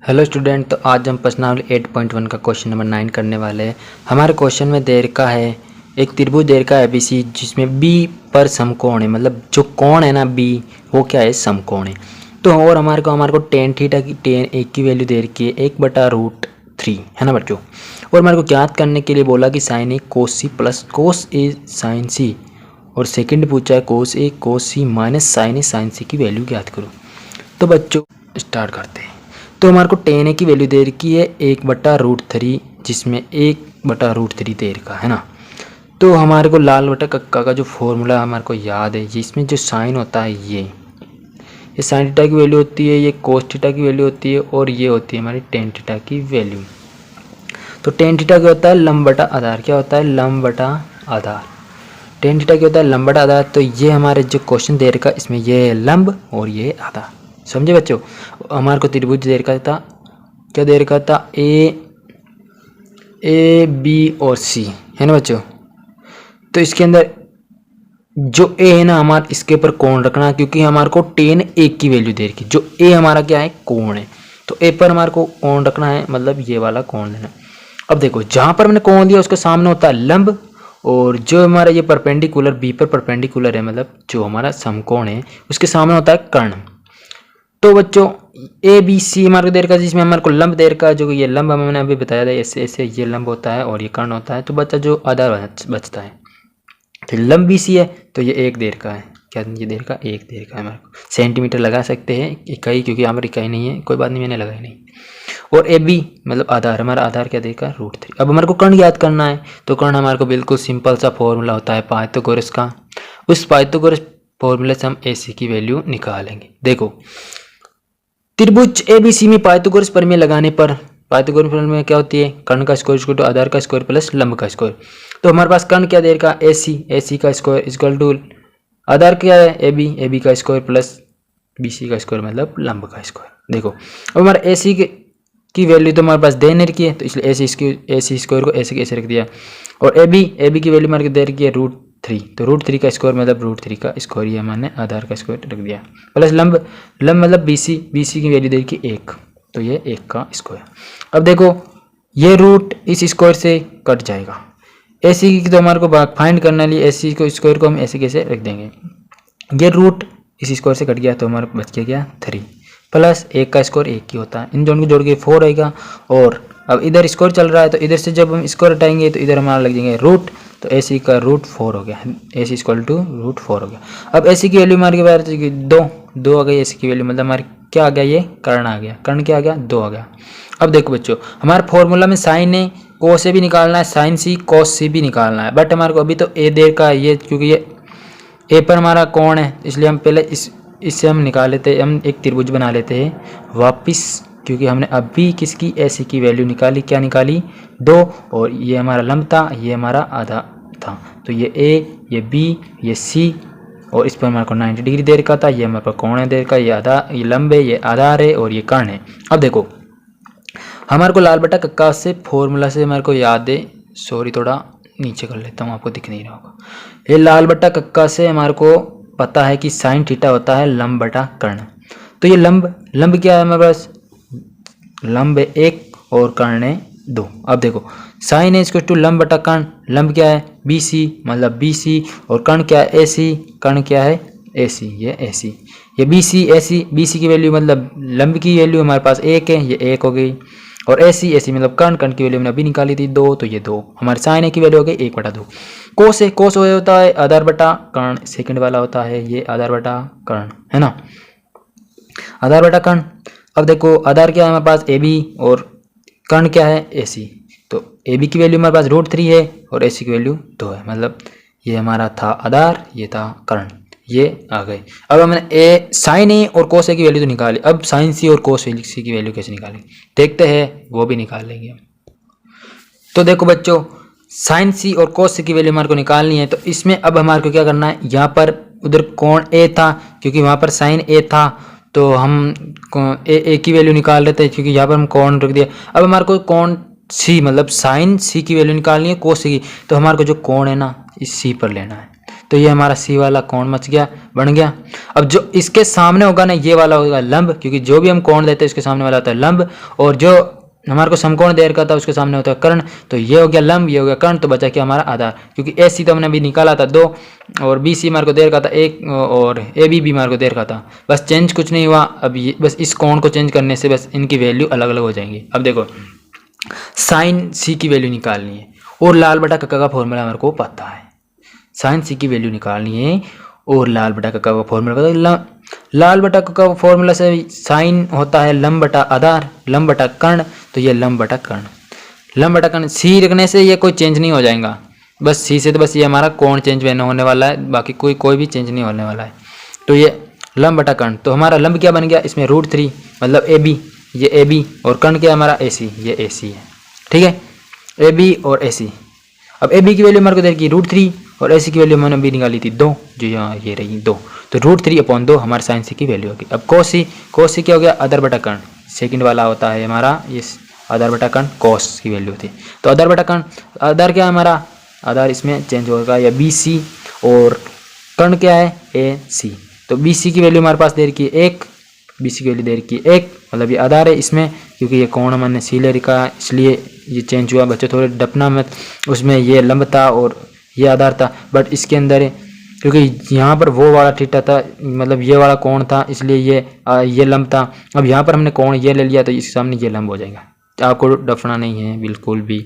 Hello student, तो आज हम प्रश्नावली 8.1 का क्वेश्चन नंबर 9 करने वाले हैं। हमारे क्वेश्चन में दे रखा है एक त्रिभुज दे रखा है एबीसी, जिसमें बी पर समकोण है, मतलब जो कोण है ना बी वो क्या है, समकोण है। तो और हमारे को टेन थीटा की टेन एक की वैल्यू दे रखी है 1/√3 है ना बच्चों। और हमारे को ज्ञात करने के लिए बोला कि साइन ए कोस सी प्लस कोस ए साइन सी, और सेकंड पूछा है कोस ए कोस सी माइनस साइन ए साइन सी की वैल्यू ज्ञात करो। तो बच्चों स्टार्ट करते हैं। तो हमारे को टेन ए की वैल्यू दे रखी है 1/√3, जिसमें 1/√3 दे रखा है ना। तो हमारे को लाल बटा कक्का का जो फॉर्मूला हमारे को याद है, जिसमें जो साइन होता है ये साइन थीटा की वैल्यू होती है, ये कोस थीटा की वैल्यू होती है, और ये होती है हमारी टेन थीटा की वैल्यू। तो टेन थीटा क्या होता है, लंब बटा आधार। क्या होता है, लंब बटा आधार। टेन थीटा क्या होता है, लंब बटा आधार। तो ये हमारे जो क्वेश्चन दे रखा इसमें ये है लंब और ये आधार। समझे बच्चों। हमारे को त्रिभुज दे रखा था, क्या दे रखा था, ए बी और सी है ना बच्चों। तो इसके अंदर जो ए है ना हमारा, इसके ऊपर कोण रखना, क्योंकि हमारे को टेन ए की वैल्यू दे रखी। जो ए हमारा क्या है, कोण है, तो ए पर हमारे को कोण रखना है, मतलब ये वाला कोण लेना। अब देखो जहां पर मैंने कोण दिया उसके सामने होता है लंब, और जो हमारा ये परपेंडिकुलर बी पर परपेंडिकुलर है, मतलब जो हमारा समकोण है उसके सामने होता है कर्ण। तो बच्चों ए बी सी हमारे को दे रखा है, जिसमें हमारे को लंब दे रखा है, जो कि ये लंब मैंने अभी बताया था, ऐसे ऐसे ये लंब होता है और ये कर्ण होता है। तो बच्चा जो आधार बचता है, तो लंब बी सी है, तो ये एक दे रखा है। क्या ये दे रखा, एक दे रखा है। हमारे को सेंटीमीटर लगा सकते हैं इकाई, क्योंकि यहाँ पर इकाई नहीं है, कोई बात नहीं, मैंने लगाई नहीं। और ए बी मतलब आधार, हमारा आधार क्या देखा, √3। अब हमारे को कर्ण याद करना है, तो कर्ण हमारे को बिल्कुल सिंपल सा फॉर्मूला होता है पाइथागोरस का। उस पाइथागोरस फॉर्मूले से हम ए सी की वैल्यू निकालेंगे। देखो त्रिभुज एबीसी में पाइथागोरस प्रमेय लगाने पर पाइथागोरस प्रमेय क्या होती है, कर्ण का स्क्वायर इक्वल टू आधार का स्क्वायर प्लस लंब का स्क्वायर। तो हमारे पास कर्ण क्या दे रखा, एसी का स्क्वायर इक्वल टू आधार क्या है, एबी का स्क्वायर प्लस बीसी का स्क्वायर मतलब लंब का स्क्वायर। देखो अब हमारा एसी की वैल्यू तो हमारे पास दे नहीं रखी है, तो इसलिए एसी स्क्वायर को ऐसे कैसे रख दिया। और एबी की वैल्यू हमारे को दे रखी है √3, तो √3 का स्क्वायर मतलब √3 का स्क्वायर, ये हमने आधार का स्क्वायर रख दिया, प्लस लंब मतलब बीसी की वैल्यू दे रखी 1, तो ये 1 का स्क्वायर। अब देखो ये रूट इस स्क्वायर से कट जाएगा। एसी की तो हमारे को फाइंड करना लिए एसी को स्क्वायर को हम ऐसे कैसे रख देंगे, ये रूट इस स्क्वायर से कट गया, तो हमारा बच गया 3 प्लस 1 का स्क्वायर 1 ही होता है, इन दोनों को जोड़ के 4 आएगा। और अब इधर स्क्वायर चल रहा है, तो इधर से जब हम स्क्वायर हटाएंगे तो इधर हमारा लग जाएंगे रूट, तो एसी का √4 हो गया, एसी इक्वल टू √4 हो गया। अब एसी की वैल्यू हमारे पास 2 आ गई, एसी की वैल्यू मतलब हमारे क्या आ गया, ये कर्ण आ गया, कर्ण क्या आ गया, 2 आ गया। अब देखो बच्चों हमारे फॉर्मूला में साइन ए कोस ए भी निकालना है, साइन सी कोस सी भी निकालना है, बट हमारे को अभी तो ए देर का ये, क्योंकि ये ए पर हमारा कोण है, इसलिए हम पहले इससे हम निकाल लेते हैं, हम एक त्रिभुज बना लेते हैं वापिस, क्योंकि हमने अभी किसकी एसी की वैल्यू निकाली, क्या निकाली 2, और ये हमारा लंब था, ये हमारा आधा था। तो ये ए, ये बी, ये सी, और इस पर हमारे को 90 डिग्री दे रखा था, ये हमारे पास कोण है दे रखा, ये लंब है, ये आधार है, और ये कर्ण है। अब देखो हमारे को लाल बटा कक्का से फॉर्मूला से हमारे को याद है, सॉरी थोड़ा नीचे कर लेता हूँ, आपको दिख नहीं रहा होगा। ये लाल बटा कक्का से हमारे को पता है कि साइन थीटा होता है लंब बटा कर्ण। तो ये लंब क्या है हमारे पास, लंब है 1 और कर्ण है 2। अब देखो साइन है इक्वल टू लंब बटा कर्ण, लंब क्या है बीसी मतलब बीसी, और कर्ण क्या है एसी, कर्ण क्या है एसी, ये एसी, ये बीसी की वैल्यू मतलब लंब की वैल्यू हमारे पास 1 है, ये 1 हो गई, और एसी मतलब कर्ण की वैल्यू हमने अभी निकाली थी 2, तो ये 2 हमारे साइन ए की वैल्यू हो गई 1/2। कोस होता है आधार बटा कर्ण, सेकंड वाला होता है ये आधार बटा कर्ण, है ना, आधार बटा कर्ण। अब देखो आधार क्या है हमारे पास AB, और कर्ण क्या है AC। तो AB की वैल्यू हमारे पास √3 है और AC की वैल्यू 2 है, मतलब ये हमारा था आधार, ये था कर्ण, ये आ गए। अब हमने साइन ए और कोस ए की वैल्यू तो निकाली, अब साइन सी और कोस सी की वैल्यू कैसे निकालेंगे देखते हैं, वो भी निकाल लेंगे हम। तो देखो बच्चों साइन सी और कोस सी की वैल्यू हमारे को निकालनी है, तो इसमें अब हमारे को क्या करना है, यहाँ पर उधर कोण ए था, क्योंकि वहाँ पर साइन ए था, तो हम ए की वैल्यू निकाल लेते हैं, क्योंकि यहाँ पर हम कोण रख दिया। अब हमारे को कोण सी मतलब साइन सी की वैल्यू निकालनी है कोस सी की, तो हमारे को जो कोण है ना इस सी पर लेना है। तो ये हमारा सी वाला कोण बन गया। अब जो इसके सामने होगा ना ये वाला होगा लंब, क्योंकि जो भी हम कोण देते हैं इसके सामने वाला होता है लंब, और जो हमारे को समकोण दे रखा था उसके सामने होता है कर्ण। तो ये हो गया लंब, ये हो गया कर्ण, तो बचा क्या हमारा आधार, क्योंकि ए सी तो हमने अभी निकाला था 2 और बी सी हमारे को दे रखा था 1 और ए बी भी हमारे को दे रखा था। बस चेंज कुछ नहीं हुआ। अब ये बस इस कोण को चेंज करने से बस इनकी वैल्यू अलग अलग हो जाएंगी। अब देखो साइन सी की वैल्यू निकालनी है और लाल बटा कक्का का फॉर्मूला हमारे को पता है। साइन सी की वैल्यू निकालनी है और लाल बटा कक्का का फॉर्मूला पता है। लाल बटा कक्का का फॉर्मूला से साइन होता है लंब बटा आधार, लंब बटा कर्ण, तो ये लंब बटा कर्ण, लंब बटा कर्ण। सी रखने से ये कोई चेंज नहीं हो जाएगा, बस सी से तो बस ये हमारा कोण चेंज होने वाला है, बाकी कोई भी चेंज नहीं होने वाला है। तो ये लंब बटा कर्ण, तो हमारा लंब क्या बन गया इसमें √3 मतलब ए बी, ये ए बी, और कर्ण क्या हमारा ए सी, ये ए सी है। ठीक है, ए बी और ए सी। अब ए बी की वैल्यू हमारे को देखिए √3 और ए सी की वैल्यू मैंने अभी निकाली थी 2, जो यहाँ ये रही 2, तो √3/2 हमारे साइन सी की वैल्यू होगी। अब कोस सी क्या हो गया आधार बटा कर्ण, सेकंड वाला होता है हमारा ये आधार बटा कर्ण, कोस की वैल्यू थी। तो आधार बटा कर्ण, आधार क्या है हमारा, आधार इसमें चेंज होगा या बी सी, और कर्ण क्या है ए सी। तो बी सी की वैल्यू हमारे पास दे रखी है 1, बी सी की वैल्यू दे रखी है 1, मतलब ये आधार है इसमें, क्योंकि ये कोण मैंने सी ले रखा है इसलिए ये चेंज हुआ। बच्चे थोड़े डपना मत, उसमें ये लंब था और ये आधार था, बट इसके अंदर क्योंकि यहाँ पर वो वाला थीटा था, मतलब ये वाला कोण था, इसलिए ये लंब था। अब यहाँ पर हमने कोण ये ले लिया तो इसके सामने ये लंब हो जाएगा, आपको डफना नहीं है बिल्कुल भी।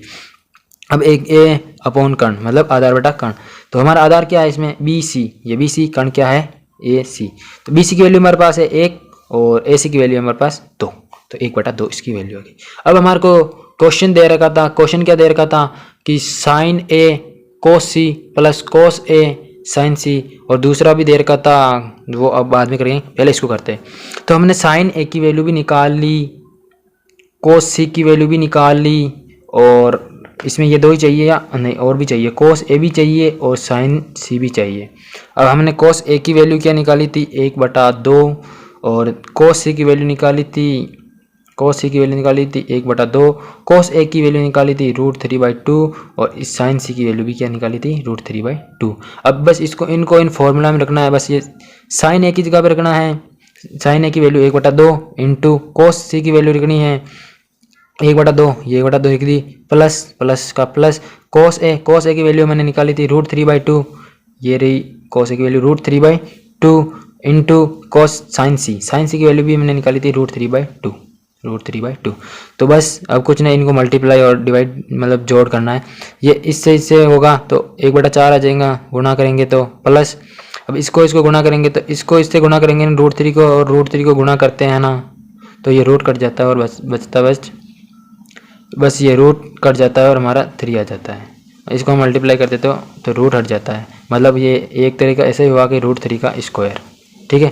अब एक ए अपॉन कर्ण मतलब आधार बटा कर्ण, तो हमारा आधार क्या है इसमें बी सी, ये बी सी, कर्ण क्या है ए सी। तो बी सी की वैल्यू हमारे पास है 1 और ए सी की वैल्यू हमारे पास 2, तो 1/2 इसकी वैल्यू होगी। अब हमारे को क्वेश्चन दे रखा था, क्वेश्चन क्या दे रखा था कि साइन ए कोस सी प्लस कोस ए साइन सी, और दूसरा भी दे रखा था, वो अब बाद में करेंगे, पहले इसको करते हैं। तो हमने साइन ए की वैल्यू भी निकाल ली, कोस सी की वैल्यू भी निकाल ली, और इसमें ये 2 ही चाहिए या नहीं और भी चाहिए, कोस ए भी चाहिए और साइन सी भी चाहिए। अब हमने कोस ए की वैल्यू क्या निकाली थी 1/2, और कोस सी की वैल्यू निकाली थी, कोस सी की वैल्यू निकाली थी 1/2, कोस ए की वैल्यू निकाली थी √3/2, और इस साइन सी की वैल्यू भी क्या निकाली थी √3/2। अब बस इनको इन फॉर्मूला में रखना है, बस ये साइन ए की जगह पे रखना है, साइन ए की वैल्यू 1/2 इंटू कोस सी की वैल्यू रखनी है 1/2, ये 1/2 लिख दी, प्लस का प्लस कोस ए की वैल्यू मैंने निकाली थी √3/2, ये रही कोस ए की वैल्यू √3/2 इंटू कोस साइन सी की वैल्यू भी मैंने निकाली थी √3/2। तो बस अब कुछ नहीं, इनको मल्टीप्लाई और डिवाइड मतलब जोड़ करना है। ये इससे होगा तो 1/4 आ जाएगा, गुणा करेंगे तो प्लस, अब इसको गुणा करेंगे तो इसको इससे गुणा करेंगे √3 को, और √3 को गुणा करते हैं ना तो ये रूट कट जाता है और बचता बस ये रूट कट जाता है और हमारा 3 आ जाता है। इसको हम मल्टीप्लाई करते तो रूट हट जाता है, मतलब ये एक तरीका ऐसे ही हुआ कि √3 का स्क्वायर। ठीक है,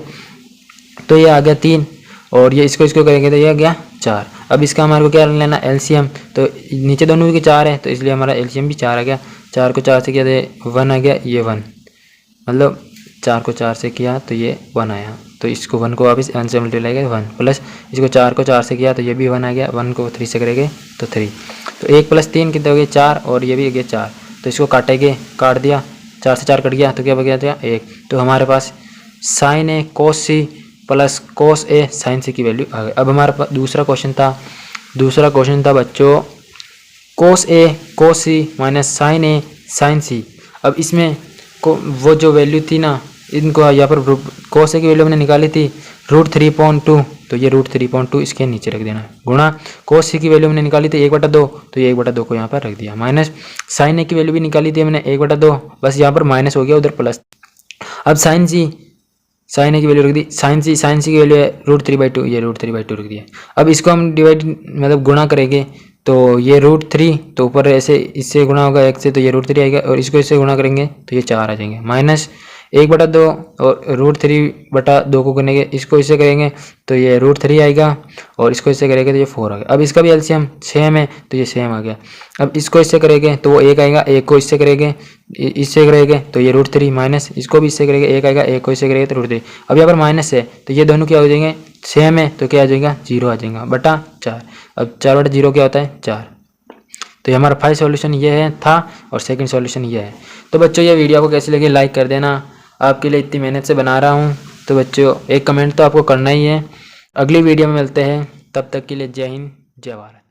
तो ये आ गया 3, और ये इसको करेंगे तो ये आ गया 4। अब इसका हमारे को क्या लेना एलसीएम, तो नीचे दोनों के 4 है तो इसलिए हमारा एलसीएम भी 4 आ गया। 4 को 4 से किया तो 1 आ गया, ये 1, मतलब 4 को 4 से किया तो ये 1 आया, तो इसको 1 को वापस 1 से मल्टीप्लाई किया 1, प्लस इसको 4 को 4 से किया तो ये भी 1 आ गया, 1 को 3 से करेंगे तो 3, तो 1 + 3 कितने हो गए 4, और ये भी हो गया 4, तो इसको काटेंगे, काट दिया, 4 से 4 कट गया तो क्या बच गया 1। तो हमारे पास साइन ए कोस सी प्लस कोस ए साइन सी की वैल्यू आ गई। अब हमारे पास दूसरा क्वेश्चन था बच्चों कोस ए कोस सी माइनस साइन ए साइन सी। अब इसमें वो जो वैल्यू थी ना, इनको यहाँ पर कोस ए की वैल्यू हमने निकाली थी √3/2, तो ये √3/2 इसके नीचे रख देना, गुणा कोस सी की वैल्यू हमने निकाली थी 1/2, तो ये 1/2 को यहाँ पर रख दिया, माइनस साइन ए की वैल्यू भी निकाली थी हमने 1/2, बस यहाँ पर माइनस हो गया उधर प्लस। अब साइन ए की वैल्यू रख दी, साइन सी की वैल्यू है √3/2, ये √3/2 रख दिया। अब इसको हम डिवाइड मतलब गुणा करेंगे तो ये √3, तो ऊपर ऐसे इससे गुणा होगा 1 से तो ये √3 आएगा, और इसको इससे गुणा करेंगे तो ये 4 आ जाएंगे, माइनस 1/2 और √3/2 को करेंगे, इसको इससे करेंगे तो ये √3 आएगा, और इसको इससे करेंगे तो ये 4 आ गया। अब इसका भी एलसीएम सेम है तो ये सेम आ गया। अब इसको इससे करेंगे तो वो 1 आएगा, 1 को इससे करेंगे तो ये √3, माइनस इसको भी इससे करेंगे 1 आएगा, 1 को इससे करेंगे तो √3। अब यहाँ पर माइनस है तो ये दोनों क्या हो जाएंगे सेम है, तो क्या आ जाएगा 0 आ जाएगा बटा 4। अब 4/0 क्या होता है 4, तो ये हमारा फर्स्ट सॉल्यूशन ये है था और सेकंड सॉल्यूशन ये है। तो बच्चों ये वीडियो आपको कैसी लगी लाइक कर देना, आपके लिए इतनी मेहनत से बना रहा हूँ। तो बच्चों एक कमेंट तो आपको करना ही है। अगली वीडियो में मिलते हैं, तब तक के लिए जय हिंद जय भारत।